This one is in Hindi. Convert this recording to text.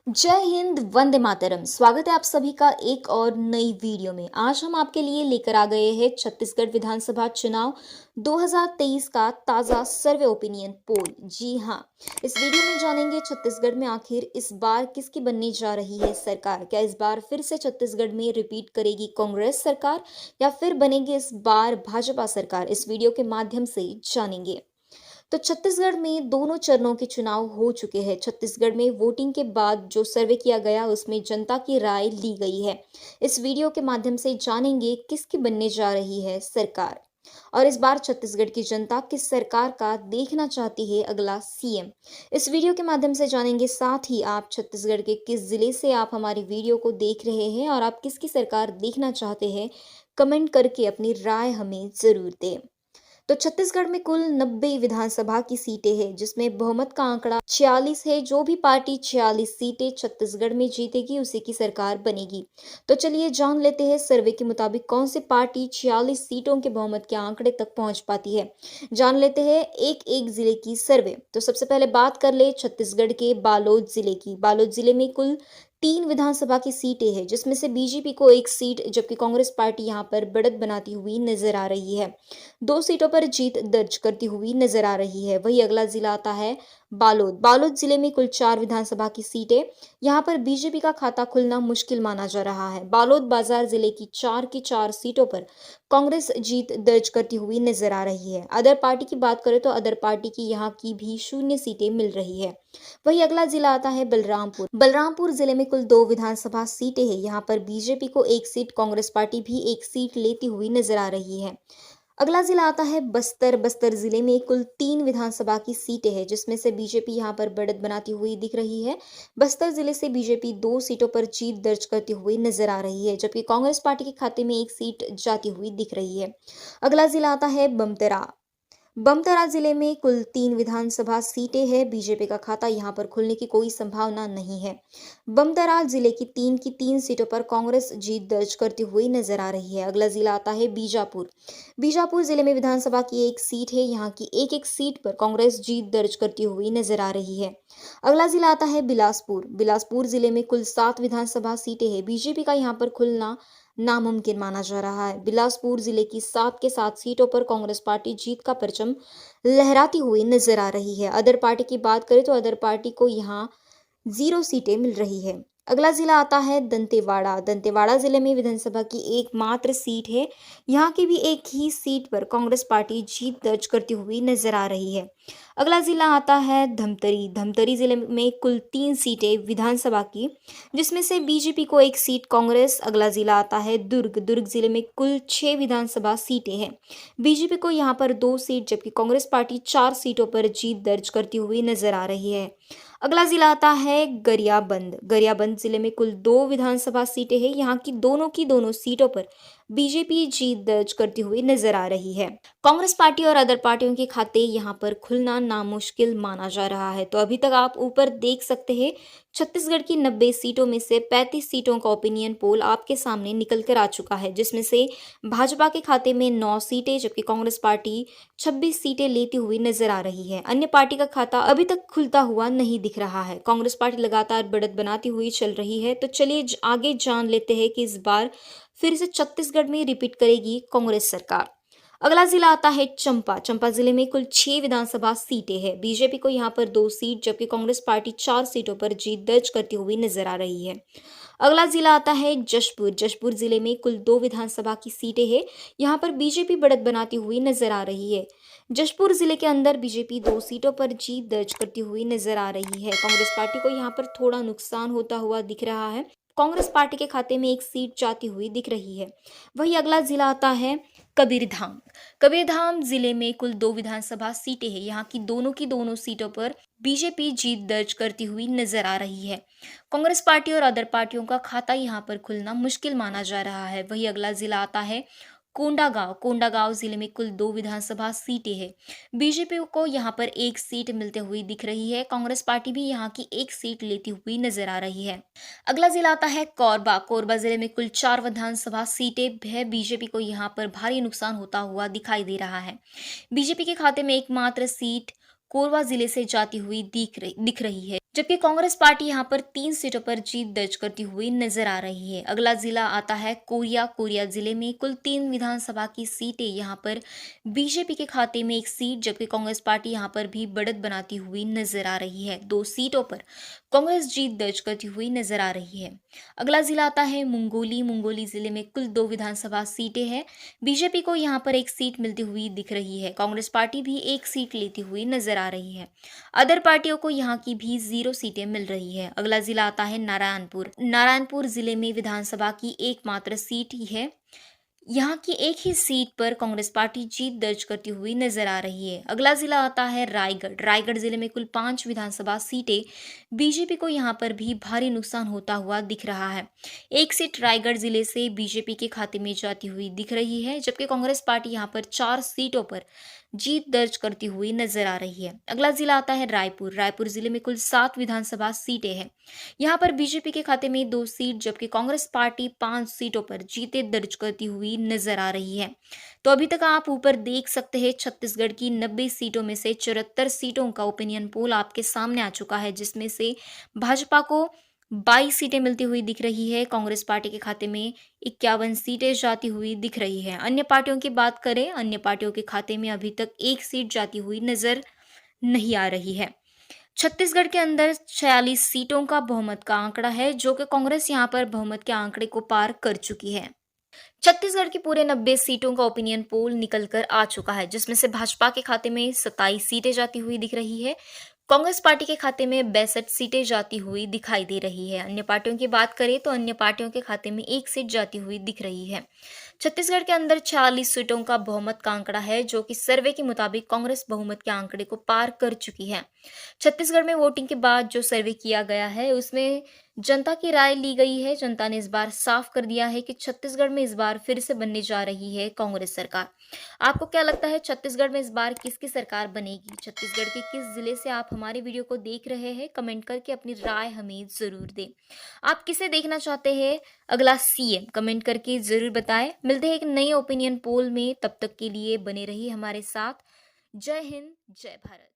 जय हिंद, वंदे मातरम। स्वागत है आप सभी का एक और नई वीडियो में। आज हम आपके लिए लेकर आ गए हैं छत्तीसगढ़ विधानसभा चुनाव 2023 का ताजा सर्वे ओपिनियन पोल। जी हाँ, इस वीडियो में जानेंगे छत्तीसगढ़ में आखिर इस बार किसकी बनने जा रही है सरकार। क्या इस बार फिर से छत्तीसगढ़ में रिपीट करेगी कांग्रेस सरकार या फिर बनेगी इस बार भाजपा सरकार। इस वीडियो के माध्यम से जानेंगे। तो छत्तीसगढ़ में दोनों चरणों के चुनाव हो चुके हैं। छत्तीसगढ़ में वोटिंग के बाद जो सर्वे किया गया उसमें जनता की राय ली गई है। इस वीडियो के माध्यम से जानेंगे किसकी बनने जा रही है सरकार और इस बार छत्तीसगढ़ की जनता किस सरकार का देखना चाहती है अगला सीएम। इस वीडियो के माध्यम से जानेंगे। साथ ही आप छत्तीसगढ़ के किस जिले से आप हमारी वीडियो को देख रहे हैं और आप किसकी सरकार देखना चाहते हैं, कमेंट करके अपनी राय हमें जरूर दें। तो छत्तीसगढ़ में कुल 90 विधानसभा की सीटें हैं, जिसमें बहुमत का आंकड़ा 46 है। जो भी पार्टी 46 सीटें छत्तीसगढ़ में जीतेगी उसी की सरकार बनेगी। तो चलिए जान लेते हैं सर्वे के मुताबिक कौन सी पार्टी 46 सीटों के बहुमत के आंकड़े तक पहुंच पाती है। जान लेते हैं एक एक जिले की सर्वे। तो सबसे पहले बात कर ले छत्तीसगढ़ के बालोद जिले की। बालोद जिले में कुल 3 विधानसभा की सीटें हैं, जिसमें से बीजेपी को एक सीट जबकि कांग्रेस पार्टी यहां पर बढ़त बनाती हुई नजर आ रही है। 2 सीटों पर जीत दर्ज करती हुई नजर आ रही है। वही अगला जिला आता है बालोद। बालोद जिले में कुल 4 विधानसभा की सीटें। यहां पर बीजेपी का खाता खुलना मुश्किल माना जा रहा है। बालोद बाजार जिले की 4 सीटों पर कांग्रेस जीत दर्ज करती हुई नजर आ रही है। अदर पार्टी की बात करें तो अदर पार्टी की यहां की भी 0 सीटें मिल रही है। वही अगला जिला आता है बलरामपुर। बलरामपुर जिले में कुल 2 विधानसभा सीटें हैं। यहाँ पर बीजेपी को एक सीट, कांग्रेस पार्टी भी एक सीट लेती हुई नजर आ रही है। अगला जिला आता है बस्तर। बस्तर जिले में कुल 3 विधानसभा की सीटें हैं, जिसमें से बीजेपी यहां पर बढ़त बनाती हुई दिख रही है। बस्तर जिले से बीजेपी 2 सीटों पर जीत दर्ज करती हुई नजर आ रही है, जबकि कांग्रेस पार्टी के खाते में एक सीट जाती हुई दिख रही है। अगला जिला आता है बमतरा। बमतरा जिले में कुल 3 विधानसभा सीटें हैं। बीजेपी का खाता यहां पर खुलने की कोई संभावना नहीं है। बमतरा जिले की 3 सीटों पर कांग्रेस जीत दर्ज करती हुई नजर आ रही है। अगला जिला आता है बीजापुर। बीजापुर जिले में विधानसभा की एक सीट है। यहाँ की एक एक सीट पर कांग्रेस जीत दर्ज करती हुई नजर आ रही है। अगला जिला आता है बिलासपुर। बिलासपुर जिले में कुल 7 विधानसभा सीटें हैं। बीजेपी का यहाँ पर खुलना नामुमकिन माना जा रहा है। बिलासपुर जिले की 7 के 7 सीटों पर कांग्रेस पार्टी जीत का परचम लहराती हुई नजर आ रही है। अदर पार्टी की बात करें तो अदर पार्टी को यहाँ 0 सीटें मिल रही है। अगला जिला आता है दंतेवाड़ा। दंतेवाड़ा जिले में विधानसभा की एकमात्र सीट है। यहाँ की भी एक ही सीट पर कांग्रेस पार्टी जीत दर्ज करती हुई नजर आ रही है। अगला जिला आता है धमतरी। धमतरी जिले में कुल 3 सीटें विधानसभा की, जिसमें से बीजेपी को एक सीट, कांग्रेस। अगला जिला आता है दुर्ग। दुर्ग जिले में कुल 6 विधानसभा सीटें हैं। बीजेपी को यहाँ पर 2 सीट जबकि कांग्रेस पार्टी 4 सीटों पर जीत दर्ज करती हुई नजर आ रही है। अगला जिला आता है गरियाबंद। गरियाबंद जिले में कुल 2 विधानसभा सीटें हैं। यहाँ की दोनों सीटों पर बीजेपी जीत दर्ज करती हुई नजर आ रही है। कांग्रेस पार्टी और अदर पार्टियों के खाते यहाँ पर खुलना नामुश्किल माना जा रहा है। तो अभी तक आप ऊपर देख सकते हैं छत्तीसगढ़ की 90 सीटों में से 35 सीटों का ओपिनियन पोल आपके सामने निकल कर आ चुका है, जिसमें से भाजपा के खाते में 9 सीटें जबकि कांग्रेस पार्टी 26 सीटें लेती हुई नजर आ रही है। अन्य पार्टी का खाता अभी तक खुलता हुआ नहीं दिख रहा है। कांग्रेस पार्टी लगातार बढ़त बनाती हुई चल रही है। तो चलिए आगे जान लेते हैं कि इस बार फिर से छत्तीसगढ़ में रिपीट करेगी कांग्रेस सरकार। अगला जिला आता है चंपा। चंपा जिले में कुल 6 विधानसभा सीटें हैं। बीजेपी को यहाँ पर 2 सीट जबकि कांग्रेस पार्टी 4 सीटों पर जीत दर्ज करती हुई नजर आ रही है। अगला जिला आता है जशपुर। जशपुर जिले में कुल 2 विधानसभा की सीटें हैं। यहाँ पर बीजेपी बढ़त बनाती हुई नजर आ रही है। जशपुर जिले के अंदर बीजेपी 2 सीटों पर जीत दर्ज करती हुई नजर आ रही है। कांग्रेस पार्टी को यहाँ पर थोड़ा नुकसान होता हुआ दिख रहा है। कांग्रेस पार्टी के खाते में एक सीट जाती हुई दिख रही है। वही अगला जिला आता है कबीरधाम। कबीरधाम जिले में कुल 2 विधानसभा सीटें हैं। यहाँ की दोनों सीटों पर बीजेपी जीत दर्ज करती हुई नजर आ रही है। कांग्रेस पार्टी और अदर पार्टियों का खाता यहाँ पर खुलना मुश्किल माना जा रहा है। वही अगला जिला आता है कोंडागांव। कोंडागांव जिले में कुल 2 विधानसभा सीटें हैं। बीजेपी को यहाँ पर एक सीट मिलते हुई दिख रही है। कांग्रेस पार्टी भी यहाँ की एक सीट लेती हुई नजर आ रही है। अगला जिला आता है कोरबा। कोरबा जिले में कुल 4 विधानसभा सीटें है। बीजेपी को यहाँ पर भारी नुकसान होता हुआ दिखाई दे रहा है। बीजेपी के खाते में एकमात्र सीट कोरबा जिले से जाती हुई दिख रही है, जबकि कांग्रेस पार्टी यहां पर 3 सीटों पर जीत दर्ज करती हुई नजर आ रही है। अगला जिला आता है कोरिया जिले में कुल 3 विधानसभा की सीटें यहां पर बीजेपी के खाते में 1 सीट, जबकि कांग्रेस पार्टी यहां पर भी बढ़त बनाती हुई नजर आ रही है। 2 सीटों पर कांग्रेस जीत दर्ज करती हुई नजर आ रही है। अगला जिला आता है मुंगोली जिले में कुल 2 विधानसभा सीटें हैं। बीजेपी को यहां पर 1 सीट मिलती हुई दिख रही है। कांग्रेस पार्टी भी 1 सीट लेती हुई नजर आ रही है। अदर पार्टियों को यहां की भी 0 सीटें मिल रही है। अगला जिला आता है नारायणपुर जिले में विधानसभा की एकमात्र सीट ही है। यहाँ की एक ही सीट पर कांग्रेस पार्टी जीत दर्ज करती हुई नजर आ रही है। अगला जिला आता है रायगढ़ जिले में कुल 5 विधानसभा सीटें। बीजेपी को यहाँ पर भी भारी नुकसान होता हुआ दिख रहा है। 1 सीट रायगढ़ जिले से बीजेपी के खाते में जाती हुई दिख रही है, जबकि कांग्रेस पार्टी यहाँ पर 4 सीटों पर जीत दर्ज करती हुई नजर आ रही है। अगला जिला आता है रायपुर जिले में कुल 7 विधानसभा सीटें हैं। यहाँ पर बीजेपी के खाते में 2 सीट, जबकि कांग्रेस पार्टी 5 सीटों पर जीतें दर्ज करती हुई नजर आ रही है। तो अभी तक आप ऊपर देख सकते हैं छत्तीसगढ़ की 90 सीटों में से 74 सीटों का ओपिनियन पोल आपके सामने आ चुका है, जिसमें से भाजपा को 22 सीटें मिलती हुई दिख रही है। कांग्रेस पार्टी के खाते में 51 सीटें जाती हुई दिख रही है। अन्य पार्टियों की बात करें, अन्य पार्टियों के खाते में अभी तक 1 सीट जाती हुई नजर नहीं आ रही है। छत्तीसगढ़ के अंदर 46 सीटों का बहुमत का आंकड़ा है, जो कि कांग्रेस यहां पर बहुमत के आंकड़े को पार कर चुकी है। छत्तीसगढ़ की पूरे 90 सीटों का ओपिनियन पोल निकल कर आ चुका है, जिसमें से भाजपा के खाते में 27 सीटें जाती हुई दिख रही है। कांग्रेस पार्टी के खाते में 62 सीटें जाती हुई दिखाई दे रही है। अन्य पार्टियों की बात करें तो अन्य पार्टियों के खाते में 1 सीट जाती हुई दिख रही है। छत्तीसगढ़ के अंदर 46 सीटों का बहुमत का आंकड़ा है, जो कि सर्वे के मुताबिक कांग्रेस बहुमत के आंकड़े को पार कर चुकी है। छत्तीसगढ़ में वोटिंग के बाद जो सर्वे किया गया है, उसमें जनता की राय ली गई है। जनता ने इस बार साफ कर दिया है कि छत्तीसगढ़ में इस बार फिर से बनने जा रही है कांग्रेस सरकार। आपको क्या लगता है, छत्तीसगढ़ में इस बार किसकी सरकार बनेगी? छत्तीसगढ़ के किस जिले से आप हमारे वीडियो को देख रहे हैं? कमेंट करके अपनी राय हमें जरूर दें। आप किसे देखना चाहते हैं अगला सीएम? कमेंट करके जरूर बताएं। मिलते हैं एक नए ओपिनियन पोल में, तब तक के लिए बने रहिए हमारे साथ। जय हिंद, जय भारत।